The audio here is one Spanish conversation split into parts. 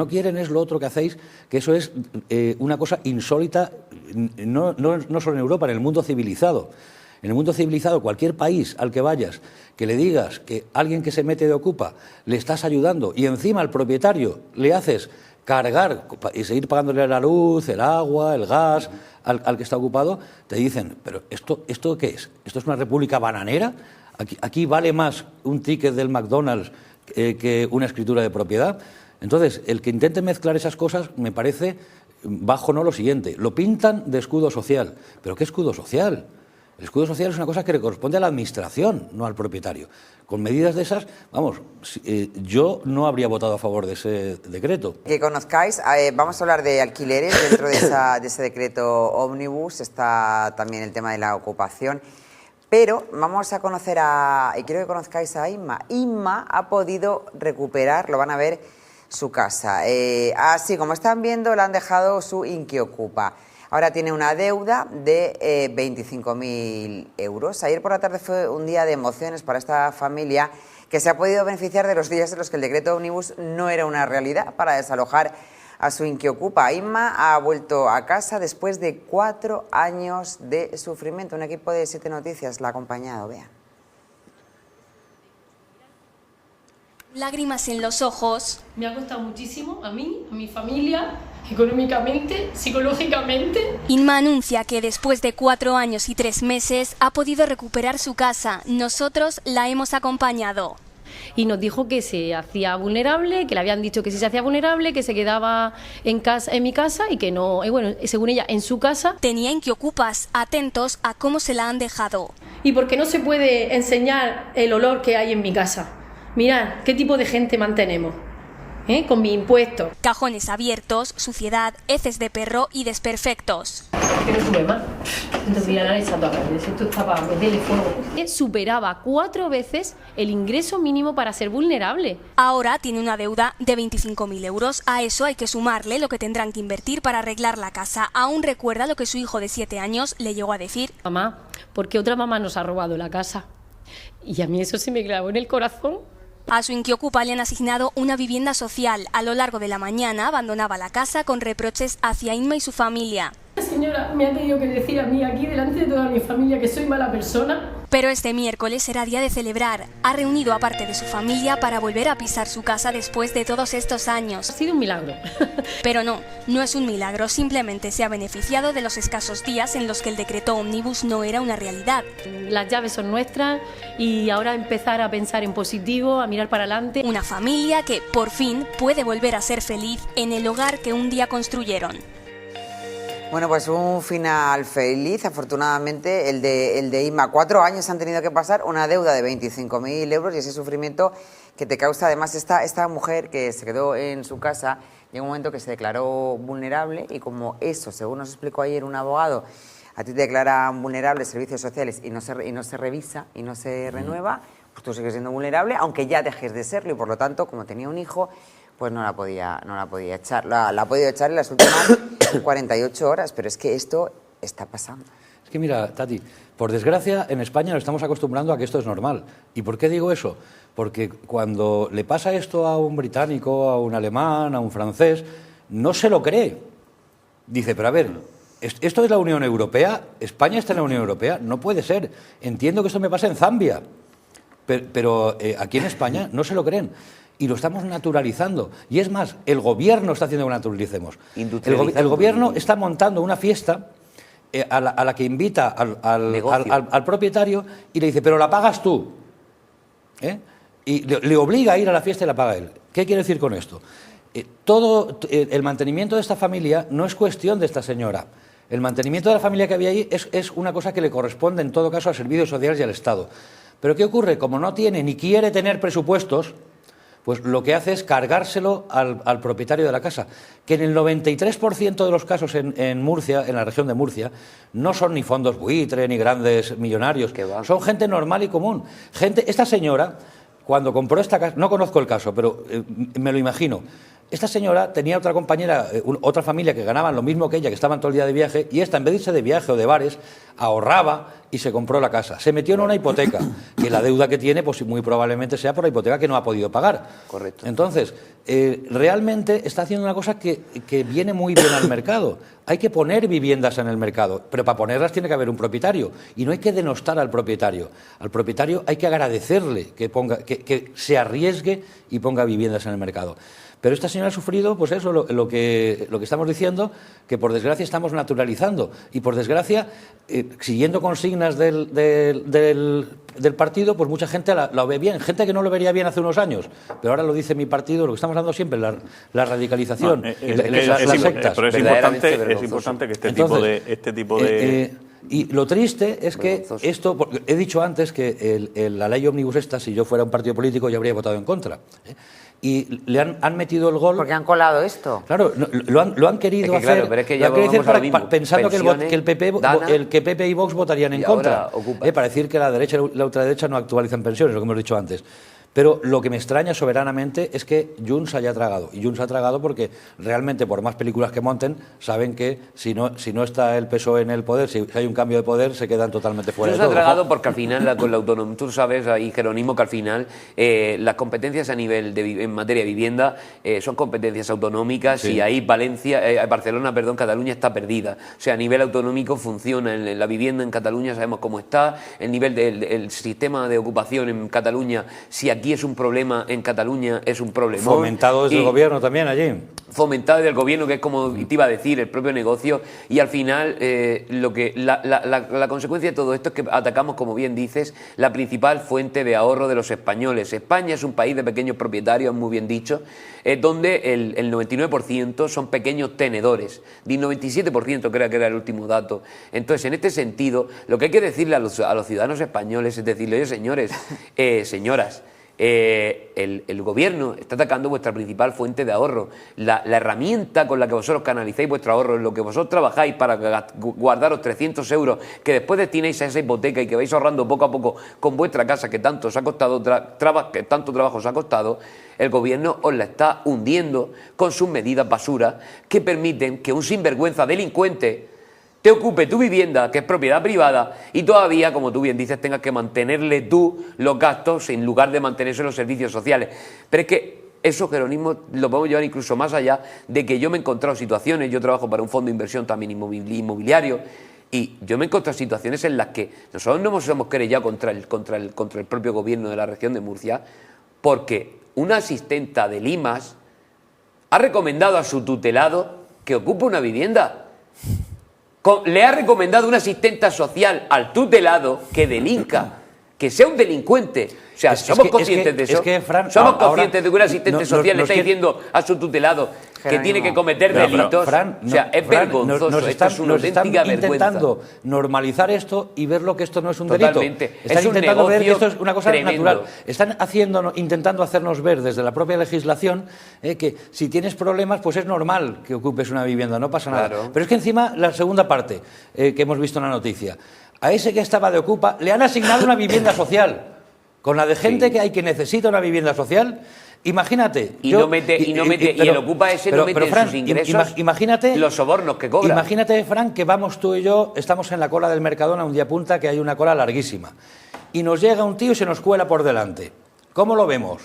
No quieren es lo otro que hacéis, que eso es una cosa insólita, no solo en Europa, en el mundo civilizado. En el mundo civilizado, cualquier país al que vayas, que le digas que alguien que se mete de ocupa le estás ayudando y encima al propietario le haces cargar y seguir pagándole la luz, el agua, el gas al que está ocupado, te dicen, pero ¿esto qué es? ¿Esto es una república bananera? ¿Aquí vale más un ticket del McDonald's que una escritura de propiedad? Entonces, el que intente mezclar esas cosas me parece bajo no lo siguiente. Lo pintan de escudo social. ¿Pero qué escudo social? El escudo social es una cosa que le corresponde a la administración, no al propietario. Con medidas de esas, vamos, yo no habría votado a favor de ese decreto. Que conozcáis, vamos a hablar de alquileres. Dentro de ese decreto ómnibus está también el tema de la ocupación. Pero vamos a conocer y quiero que conozcáis a Inma. Inma ha podido recuperar, lo van a ver, su casa. Así como están viendo, le han dejado su Inquiocupa. Ahora tiene una deuda de 25.000 euros. Ayer por la tarde fue un día de emociones para esta familia que se ha podido beneficiar de los días en los que el decreto ómnibus no era una realidad para desalojar a su Inquiocupa. Inma ha vuelto a casa después de 4 años de sufrimiento. Un equipo de 7 Noticias la ha acompañado. Vean. Lágrimas en los ojos. Me ha costado muchísimo a mí, a mi familia, económicamente, psicológicamente. Inma anuncia que después de 4 años y 3 meses ha podido recuperar su casa. Nosotros la hemos acompañado. Y nos dijo que se hacía vulnerable, que le habían dicho que si se hacía vulnerable, que se quedaba en mi casa y que no, y bueno, según ella, en su casa. Tenía Inquiocupas, atentos a cómo se la han dejado. Y porque no se puede enseñar el olor que hay en mi casa. Mirad qué tipo de gente mantenemos, con mi impuesto. Cajones abiertos, suciedad, heces de perro y desperfectos. ¿Qué no sube más? Esto estaba a teléfono. Superaba 4 veces el ingreso mínimo para ser vulnerable. Ahora tiene una deuda de 25.000 euros. A eso hay que sumarle lo que tendrán que invertir para arreglar la casa. Aún recuerda lo que su hijo de 7 años le llegó a decir. Mamá, ¿por qué otra mamá nos ha robado la casa? Y a mí eso se me clavó en el corazón. A su Inquiocupa le han asignado una vivienda social. A lo largo de la mañana abandonaba la casa con reproches hacia Inma y su familia. La señora me ha tenido que decir a mí aquí delante de toda mi familia que soy mala persona. Pero este miércoles será día de celebrar. Ha reunido a parte de su familia para volver a pisar su casa después de todos estos años. Ha sido un milagro. Pero no es un milagro. Simplemente se ha beneficiado de los escasos días en los que el decreto ómnibus no era una realidad. Las llaves son nuestras y ahora empezar a pensar en positivo, a mirar para adelante. Una familia que, por fin, puede volver a ser feliz en el hogar que un día construyeron. Bueno, pues un final feliz, afortunadamente, el de Inma. 4 años han tenido que pasar, una deuda de 25.000 euros y ese sufrimiento que te causa además esta mujer que se quedó en su casa. Llegó un momento que se declaró vulnerable y como eso, según nos explicó ayer un abogado, a ti te declaran vulnerable servicios sociales y no se revisa y no se renueva, pues tú sigues siendo vulnerable, aunque ya dejes de serlo y por lo tanto, como tenía un hijo, pues no la podía echar. La ha podido echar en las últimas 48 horas, pero es que esto está pasando. Es que mira, Tati, por desgracia en España nos estamos acostumbrando a que esto es normal. ¿Y por qué digo eso? Porque cuando le pasa esto a un británico, a un alemán, a un francés, no se lo cree. Dice, pero a ver, ¿esto es la Unión Europea? ¿España está en la Unión Europea? No puede ser. Entiendo que esto me pasa en Zambia, pero aquí en España no se lo creen. Y lo estamos naturalizando. Y es más, el gobierno está haciendo que naturalicemos. El gobierno está montando una fiesta a la que invita al propietario y le dice, pero la pagas tú. Y le obliga a ir a la fiesta y la paga él. ¿Qué quiere decir con esto? Todo el mantenimiento de esta familia no es cuestión de esta señora. El mantenimiento de la familia que había ahí es una cosa que le corresponde en todo caso a servicios sociales y al Estado. Pero ¿qué ocurre? Como no tiene ni quiere tener presupuestos, pues lo que hace es cargárselo al propietario de la casa, que en el 93% de los casos en Murcia, en la región de Murcia, no son ni fondos buitre ni grandes millonarios, son gente normal y común. Esta señora, cuando compró esta casa, no conozco el caso, pero me lo imagino, Esta señora tenía otra compañera, otra familia que ganaban lo mismo que ella, que estaban todo el día de viaje, y esta, en vez de irse de viaje o de bares, ahorraba y se compró la casa. Se metió en una hipoteca, que la deuda que tiene, pues muy probablemente sea por la hipoteca que no ha podido pagar. Correcto. Entonces, realmente está haciendo una cosa que viene muy bien al mercado. Hay que poner viviendas en el mercado, pero para ponerlas tiene que haber un propietario, y no hay que denostar al propietario. Al propietario hay que agradecerle que se arriesgue y ponga viviendas en el mercado. Pero esta señora ha sufrido, pues eso, lo que estamos diciendo, que por desgracia estamos naturalizando. Y por desgracia, siguiendo consignas del partido, pues mucha gente la ve bien. Gente que no lo vería bien hace unos años. Pero ahora lo dice mi partido, lo que estamos hablando siempre, la radicalización, las sectas. Pero es importante que este tipo de... y lo triste es que esto, porque he dicho antes que la ley ómnibus esta, si yo fuera un partido político, yo habría votado en contra. Y le han metido el gol. ¿Por qué han colado esto? Claro, lo han querido hacer. Claro, pero es que ya vamos a lo mismo. Pensando que el PP y Vox votarían en contra. Para decir que la derecha y la ultraderecha no actualizan pensiones, lo que hemos dicho antes. Pero lo que me extraña soberanamente es que Junts haya tragado. Y Junts ha tragado porque realmente, por más películas que monten, saben que si no está el PSOE en el poder, si hay un cambio de poder, se quedan totalmente fuera de todo. Junts ha tragado porque al final, con la autonomía, tú sabes, ahí Jerónimo, que al final las competencias a nivel en materia de vivienda son competencias autonómicas, sí. Y ahí Barcelona, Cataluña está perdida. O sea, a nivel autonómico funciona la vivienda en Cataluña, sabemos cómo está, el nivel del sistema de ocupación en Cataluña, si aquí es un problema, en Cataluña es un problema. Fomentado desde el gobierno también allí. Fomentado desde el gobierno, que es como te iba a decir, el propio negocio, y al final la consecuencia de todo esto es que atacamos, como bien dices, la principal fuente de ahorro de los españoles. España es un país de pequeños propietarios, muy bien dicho, donde el 99% son pequeños tenedores, y 97% creo que era el último dato. Entonces, en este sentido, lo que hay que decirle a los ciudadanos españoles es decirle, oye, señores, señoras, el gobierno está atacando vuestra principal fuente de ahorro. La herramienta con la que vosotros canalizáis vuestro ahorro, en lo que vosotros trabajáis para guardaros 300 euros que después destinéis a esa hipoteca y que vais ahorrando poco a poco con vuestra casa, que tanto os ha costado que tanto trabajo os ha costado, el gobierno os la está hundiendo con sus medidas basura que permiten que un sinvergüenza delincuente te ocupe tu vivienda, que es propiedad privada, y todavía, como tú bien dices, tengas que mantenerle tú los gastos en lugar de mantenerse los servicios sociales. Pero es que eso, Jerónimo, lo podemos llevar incluso más allá de que yo me he encontrado situaciones, yo trabajo para un fondo de inversión también inmobiliario, y yo me he encontrado situaciones en las que nosotros no nos hemos querellado contra el propio gobierno de la región de Murcia, porque una asistenta de Limas ha recomendado a su tutelado que ocupe una vivienda. Le ha recomendado una asistenta social al tutelado que delinca, que sea un delincuente. O sea, somos conscientes de eso. Fran, somos conscientes de que un asistente social le está diciendo a su tutelado que tiene que cometer delitos. O sea, es vergonzoso. Esto es una auténtica vergüenza. Intentando normalizar esto y ver lo que esto no es un delito. Totalmente. Están intentando ver que esto es una cosa tremendo. natural. Están intentando hacernos ver desde la propia legislación que si tienes problemas, pues es normal que ocupes una vivienda, no pasa nada. Claro. Pero es que encima, la segunda parte que hemos visto en la noticia, a ese que estaba de ocupa le han asignado una vivienda social. Con la de gente que hay que necesita una vivienda social, imagínate. Y el ocupa ese no mete en sus ingresos imagínate, los sobornos que cobra. Imagínate, Fran, que vamos tú y yo, estamos en la cola del Mercadona un día punta, que hay una cola larguísima. Y nos llega un tío y se nos cuela por delante. ¿Cómo lo vemos?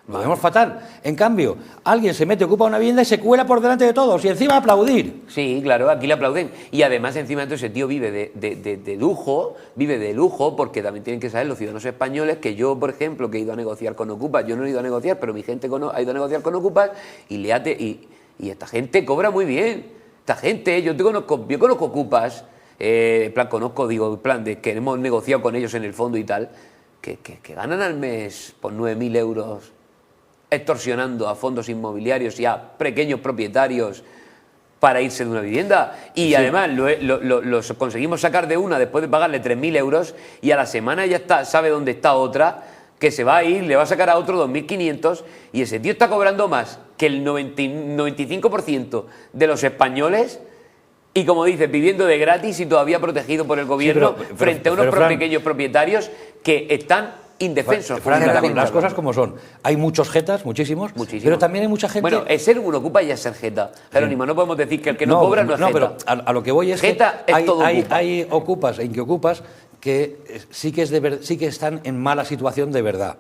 Lo vemos fatal. En cambio, alguien se mete, ocupa una vivienda y se cuela por delante de todos y encima aplaudir. Sí, claro, aquí le aplauden. Y además, encima de todo, ese tío vive de lujo, porque también tienen que saber los ciudadanos españoles que yo, por ejemplo, que he ido a negociar con Ocupas, yo no he ido a negociar, pero mi gente ha ido a negociar con Ocupas y esta gente cobra muy bien. Esta gente, yo conozco Ocupas, de que hemos negociado con ellos en el fondo y tal, que ganan al mes por 9.000 euros extorsionando a fondos inmobiliarios y a pequeños propietarios para irse de una vivienda. Y sí, además los conseguimos sacar de una después de pagarle 3.000 euros y a la semana ya sabe dónde está otra, que se va a ir, le va a sacar a otro 2.500 y ese tío está cobrando más que el 95% de los españoles y, como dices, viviendo de gratis y todavía protegido por el gobierno frente a unos pequeños propietarios que están indefensos. Las cosas como son. Hay muchos jetas, muchísimos, pero también hay mucha gente... Bueno, el ser un ocupa ya es ser jeta. Jerónimo, no podemos decir que el que no cobra no es jeta. No, pero a lo que voy es jeta que es todo ocupa. hay ocupas e inquiocupas que sí que están en mala situación de verdad.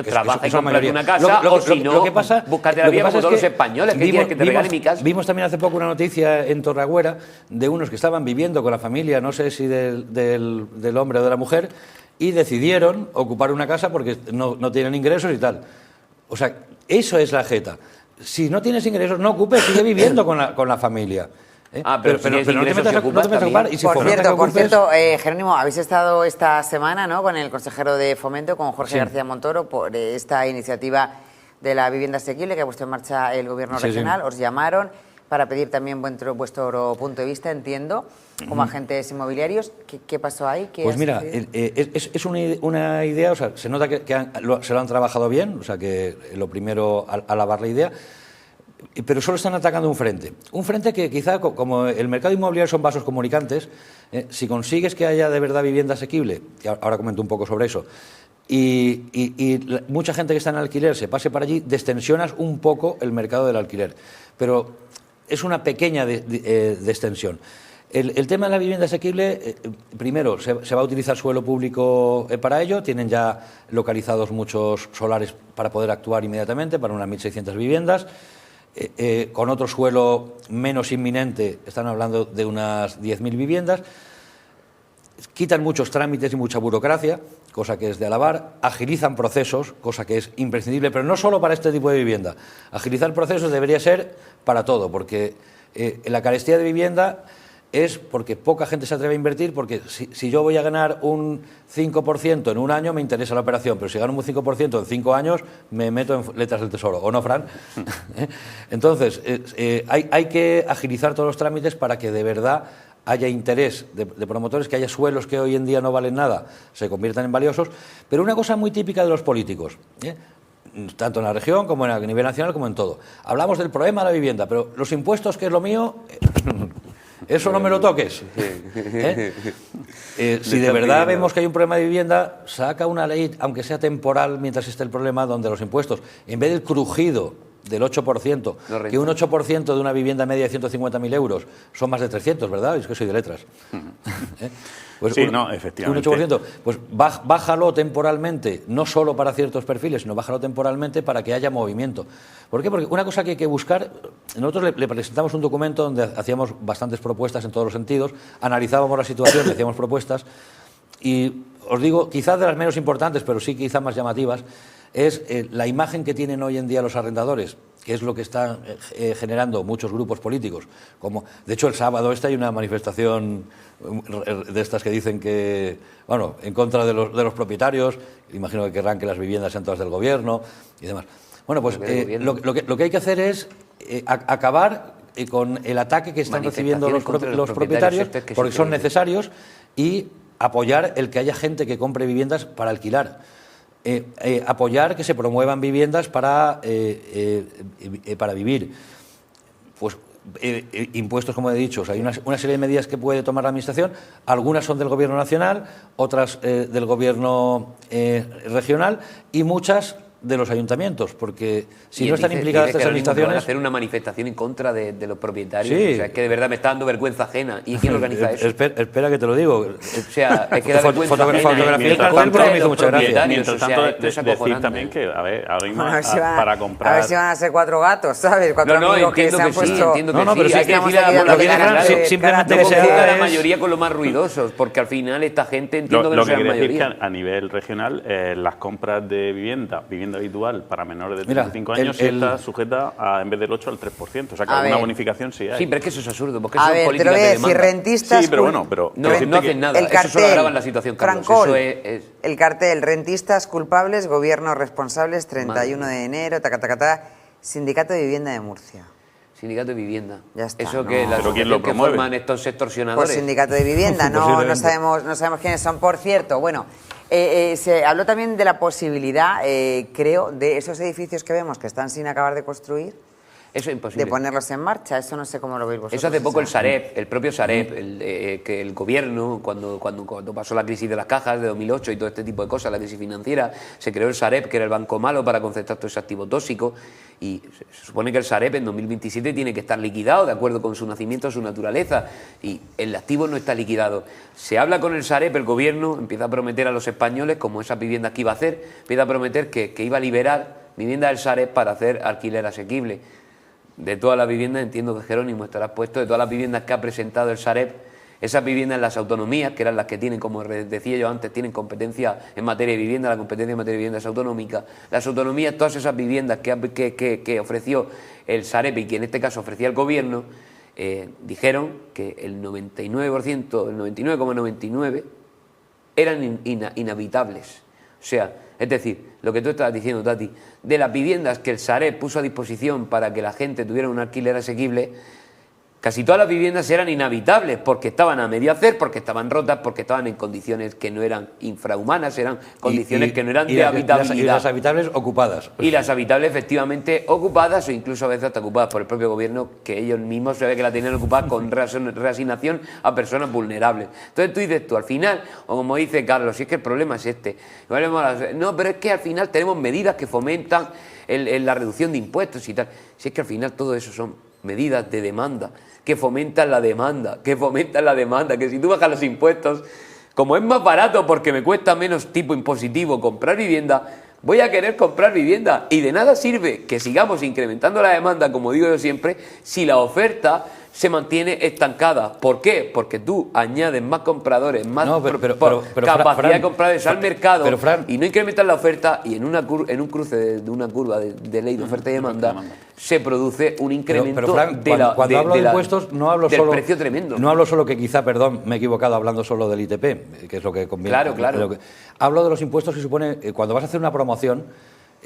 Trabaja y compra una casa, o si no, búscate la vida como todos los españoles, que quieres que te regale mi casa. Vimos también hace poco una noticia en Torragüera de unos que estaban viviendo con la familia, no sé si del hombre o de la mujer, y decidieron ocupar una casa porque no tienen ingresos y tal. O sea, eso es la jeta. Si no tienes ingresos, no ocupes, sigue viviendo con la familia. Pero no te metas a ocupar. Y si por cierto, Jerónimo, habéis estado esta semana, ¿no?, con el consejero de Fomento, con Jorge García Montoro, por esta iniciativa de la vivienda asequible que ha puesto en marcha el Gobierno regional. Os llamaron para pedir también vuestro punto de vista, entiendo, como agentes inmobiliarios. ¿Qué pasó ahí? Pues mira, es una idea, o sea, se nota que se lo han trabajado bien, o sea, que lo primero, alabar la idea, pero solo están atacando un frente que quizá, como el mercado inmobiliario son vasos comunicantes, si consigues que haya de verdad vivienda asequible, que ahora comento un poco sobre eso, y mucha gente que está en alquiler se pase para allí, destensionas un poco el mercado del alquiler, pero es una pequeña destensión. El tema de la vivienda asequible, primero, se va a utilizar suelo público para ello, tienen ya localizados muchos solares para poder actuar inmediatamente, para unas 1.600 viviendas. Con otro suelo menos inminente, están hablando de unas 10.000 viviendas, quitan muchos trámites y mucha burocracia, cosa que es de alabar, agilizan procesos, cosa que es imprescindible, pero no solo para este tipo de vivienda. Agilizar procesos debería ser para todo, porque la carestía de vivienda es porque poca gente se atreve a invertir, porque si yo voy a ganar un 5% en un año me interesa la operación, pero si gano un 5% en 5 años me meto en letras del tesoro, ¿o no, Fran? Entonces, hay que agilizar todos los trámites para que de verdad haya interés de promotores, que haya suelos que hoy en día no valen nada, se conviertan en valiosos, pero una cosa muy típica de los políticos, tanto en la región como a nivel nacional como en todo. Hablamos del problema de la vivienda, pero los impuestos, que es lo mío... Eso no me lo toques. Si de verdad vemos que hay un problema de vivienda, saca una ley, aunque sea temporal, mientras esté el problema, donde los impuestos, en vez del crujido del 8%, que un 8% de una vivienda media de 150.000 euros son más de 300, ¿verdad? Es que soy de letras. Pues sí, no, efectivamente. Un 8%, pues bájalo temporalmente, no solo para ciertos perfiles, sino bájalo temporalmente para que haya movimiento. ¿Por qué? Porque una cosa que hay que buscar, nosotros le presentamos un documento donde hacíamos bastantes propuestas en todos los sentidos, analizábamos la situación, le hacíamos propuestas, y os digo, quizás de las menos importantes, pero sí quizás más llamativas, es la imagen que tienen hoy en día los arrendadores, que es lo que están generando muchos grupos políticos. Como, de hecho, el sábado hay una manifestación de estas que dicen que, bueno, en contra de los propietarios, imagino que querrán que las viviendas sean todas del gobierno y demás. Bueno, pues lo que hay que hacer es acabar con el ataque que están recibiendo los propietarios, porque son necesarios, y apoyar el que haya gente que compre viviendas para alquilar. Apoyar que se promuevan viviendas para vivir. Pues impuestos, como he dicho, o sea, hay una serie de medidas que puede tomar la Administración, algunas son del Gobierno nacional, otras del Gobierno regional y muchas de los ayuntamientos, porque si no están implicadas estas administraciones... Van a hacer una manifestación en contra de los propietarios. Sí. O sea, es que de verdad me está dando vergüenza ajena. ¿Y quién organiza eso? Espera que te lo digo. O sea, es que da vergüenza fotografía del cartel, pero me hizo mucha gracia. Mientras tanto, decir también que, a ver, ahora mismo para comprar... A ver si van a ser 4 gatos, ¿sabes? 4 amigos que se han puesto... No, pero sí, hay que decir simplemente que se haga la mayoría con los más ruidosos, porque al final esta gente entiendo que no sea la mayoría. Lo que quiere decir que a nivel regional, las compras de vivienda habitual para menores de 35 años está sujeta a, en vez del 8 al 3%. O sea que alguna bonificación sí hay. Sí, pero es que eso es absurdo, porque eso son políticas te lo voy a de decir, demanda. rentistas... Sí, pero bueno, pero no hacen nada, eso solo agravan la situación, Carlos. Francol, eso el cartel, rentistas culpables, gobiernos responsables, 31 de enero, Sindicato de Vivienda de Murcia. Sindicato de Vivienda. Ya está. Eso que la ¿Pero quién lo promueve? Que forman estos extorsionadores. Pues Sindicato de Vivienda, no sabemos quiénes son. Por cierto, bueno, se habló también de la posibilidad, creo, de esos edificios que vemos que están sin acabar de construir. Eso es imposible. de ponerlos en marcha. Eso no sé cómo lo veis vosotros. Eso hace poco el Sareb, el propio Sareb, que el gobierno, cuando pasó la crisis de las cajas de 2008 y todo este tipo de cosas, la crisis financiera, se creó el Sareb, que era el banco malo para concertar todo ese activo tóxico, y se supone que el Sareb en 2027 tiene que estar liquidado de acuerdo con su nacimiento, su naturaleza, y el activo no está liquidado. Se habla con el Sareb, el gobierno empieza a prometer a los españoles, como esas viviendas que iba a hacer, empieza a prometer que iba a liberar viviendas del Sareb para hacer alquiler asequible. De todas las viviendas, entiendo que Jerónimo estará puesto, de todas las viviendas que ha presentado el Sareb, esas viviendas en las autonomías, que eran las que tienen, como decía yo antes, tienen competencia en materia de vivienda, la competencia en materia de vivienda es autonómica. Las autonomías, todas esas viviendas que ofreció el Sareb y que en este caso ofrecía el gobierno, dijeron que el 99%, el 99,99% eran inhabitables. O sea, es decir, lo que tú estabas diciendo, Tati, de las viviendas que el Sareb puso a disposición para que la gente tuviera un alquiler asequible, casi todas las viviendas eran inhabitables porque estaban a medio hacer, porque estaban rotas, porque estaban en condiciones que no eran infrahumanas, eran condiciones que no eran de habitabilidad. Y las habitables ocupadas. Y las habitables efectivamente ocupadas o incluso a veces hasta ocupadas por el propio gobierno, que ellos mismos se ve que la tenían ocupada con reasignación a personas vulnerables. Entonces tú dices al final, o como dice Carlos, si es que el problema es este. No, pero es que al final tenemos medidas que fomentan la reducción de impuestos y tal. Si es que al final todo eso son medidas de demanda, que fomentan la demanda, que si tú bajas los impuestos, como es más barato porque me cuesta menos tipo impositivo comprar vivienda, voy a querer comprar vivienda y de nada sirve que sigamos incrementando la demanda, como digo yo siempre, si la oferta se mantiene estancada. ¿Por qué? Porque tú añades más compradores, más capacidad de compradores al mercado y no incrementas la oferta y en un cruce de una curva de ley de oferta y demanda se produce un incremento cuando hablo de impuestos no hablo del solo precio tremendo. No hablo solo que quizá, perdón, me he equivocado hablando solo del ITP, que es lo que conviene. Claro. Hablo de los impuestos que supone cuando vas a hacer una promoción.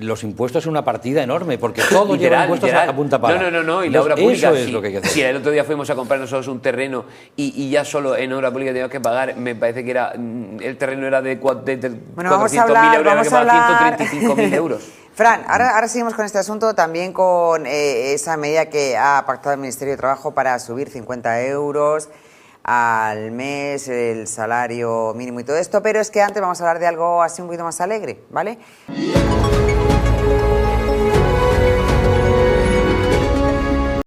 Los impuestos es una partida enorme, porque todo lleva impuestos a punta pala. No, y la obra pública, eso es lo que hay que hacer. Si el otro día fuimos a comprar nosotros un terreno y ya solo en obra pública teníamos que pagar, me parece que era el terreno era de 400.000 euros, que pagar 135.000 euros. Fran, ahora seguimos con este asunto, también con esa medida que ha pactado el Ministerio de Trabajo para subir 50 euros al mes, el salario mínimo y todo esto, pero es que antes vamos a hablar de algo así un poquito más alegre, ¿vale?